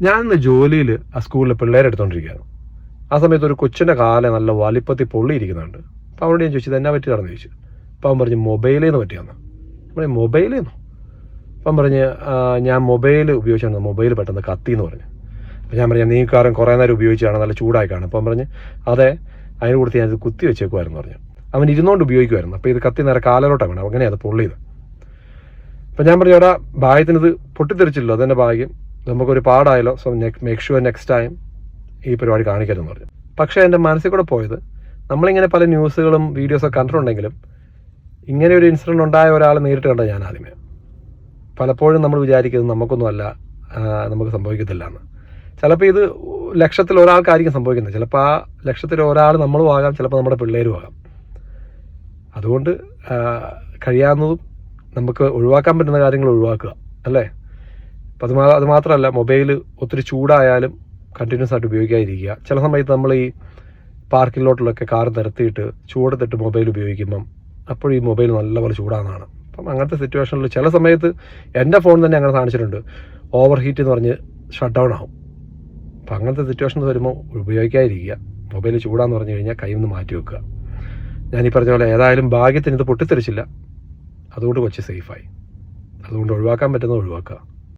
ഞാൻ ഇന്ന് ജോലിയിൽ ആ സ്കൂളിൽ പിള്ളേരെ എടുത്തുകൊണ്ടിരിക്കുകയാണ്. ആ സമയത്ത് ഒരു കൊച്ചിൻ്റെ കാല് നല്ല വലിപ്പത്തിൽ പൊള്ളിയിരിക്കുന്നുണ്ട്. അപ്പോൾ അവരോട് ഞാൻ ചോദിച്ചു ഇത് എന്നാ പറ്റിയതാണെന്ന് ചോദിച്ചു. അപ്പോൾ അവൻ പറഞ്ഞ് മൊബൈലിൽ നിന്ന് പറ്റിയാന്ന്. നമ്മൾ മൊബൈലിൽ നിന്നോ? അപ്പം പറഞ്ഞ് ഞാൻ മൊബൈൽ ഉപയോഗിച്ചാണ്, മൊബൈൽ പെട്ടെന്ന് കത്തി എന്ന് പറഞ്ഞു. അപ്പോൾ ഞാൻ പറഞ്ഞു നീ കാരണം കുറേ നേരം ഉപയോഗിച്ചാണ്, നല്ല ചൂടായി കാണും. അപ്പം പറഞ്ഞ് അതെ, അതിന് കൊടുത്ത് ഞാനത് കുത്തി വെച്ചേക്കുമായിരുന്നു പറഞ്ഞു. അവൻ ഇരുന്നുകൊണ്ട് ഉപയോഗിക്കുമായിരുന്നു. അപ്പോൾ ഇത് കത്തി നേരെ കാലിലോട്ടാണ് വേണം, അങ്ങനെ അത് പൊള്ളിയത്. അപ്പം ഞാൻ പറഞ്ഞു എടാ ഭാഗ്യത്തിന് ഇത് പൊട്ടിത്തെറിച്ചില്ലല്ലോ, അതെൻ്റെ ഭാഗ്യം, നമുക്കൊരു പാടായല്ലോ, so make sure next time ഈ പരിപാടി കാണിക്കരുതെന്ന് പറഞ്ഞു. പക്ഷേ എൻ്റെ മനസ്സിൽ കൂടെ പോയത്, നമ്മളിങ്ങനെ പല ന്യൂസുകളും വീഡിയോസൊക്കെ കണ്ടിട്ടുണ്ടെങ്കിലും ഇങ്ങനെ ഒരു ഇൻസിഡൻറ്റ് ഉണ്ടായ ഒരാളെ നേരിട്ട് കണ്ടത് ഞാൻ ആദ്യമേ. പലപ്പോഴും നമ്മൾ വിചാരിക്കുന്നത് നമുക്കൊന്നുമല്ല, നമുക്ക് സംഭവിക്കത്തില്ല എന്ന്. ചിലപ്പോൾ ഇത് ലക്ഷത്തിൽ ഒരാൾക്കായിരിക്കും സംഭവിക്കുന്നത്. ചിലപ്പോൾ ആ ലക്ഷത്തിൽ ഒരാൾ നമ്മളും ആകാം, ചിലപ്പോൾ നമ്മുടെ പിള്ളേരും ആകാം. അതുകൊണ്ട് കഴിയാവുന്നതും നമുക്ക് ഒഴിവാക്കാൻ പറ്റുന്ന കാര്യങ്ങൾ ഒഴിവാക്കുക, അല്ലേ? അപ്പം അത് മാത്രമല്ല, മൊബൈൽ ഒത്തിരി ചൂടായാലും കണ്ടിന്യൂസ് ആയിട്ട് ഉപയോഗിക്കാതിരിക്കുക. ചില സമയത്ത് നമ്മൾ ഈ പാർക്കിലോട്ടിലൊക്കെ കാർ നിരത്തിയിട്ട് ചൂടത്തിട്ട് മൊബൈൽ ഉപയോഗിക്കുമ്പം അപ്പോഴും ഈ മൊബൈൽ നല്ലപോലെ ചൂടാകുന്നതാണ്. അപ്പം അങ്ങനത്തെ സിറ്റുവേഷനിൽ ചില സമയത്ത് എൻ്റെ ഫോൺ തന്നെ അങ്ങനെ കാണിച്ചിട്ടുണ്ട്, ഓവർ ഹീറ്റ് എന്ന് പറഞ്ഞ് ഷട്ട് ഡൗൺ ആവും. അപ്പം അങ്ങനത്തെ സിറ്റുവേഷൻസ് വരുമ്പോൾ ഉപയോഗിക്കാതിരിക്കുക. മൊബൈൽ ചൂടാന്ന് പറഞ്ഞു കഴിഞ്ഞാൽ കയ്യിൽ നിന്ന് മാറ്റി വെക്കുക. ഞാനീ പറഞ്ഞ പോലെ ഏതായാലും ഭാഗ്യത്തിന് ഇത് പൊട്ടിത്തെറിച്ചില്ല, അതുകൊണ്ട് കൊച്ചു സേഫായി. അതുകൊണ്ട് ഒഴിവാക്കാൻ പറ്റുന്നത് ഒഴിവാക്കുക.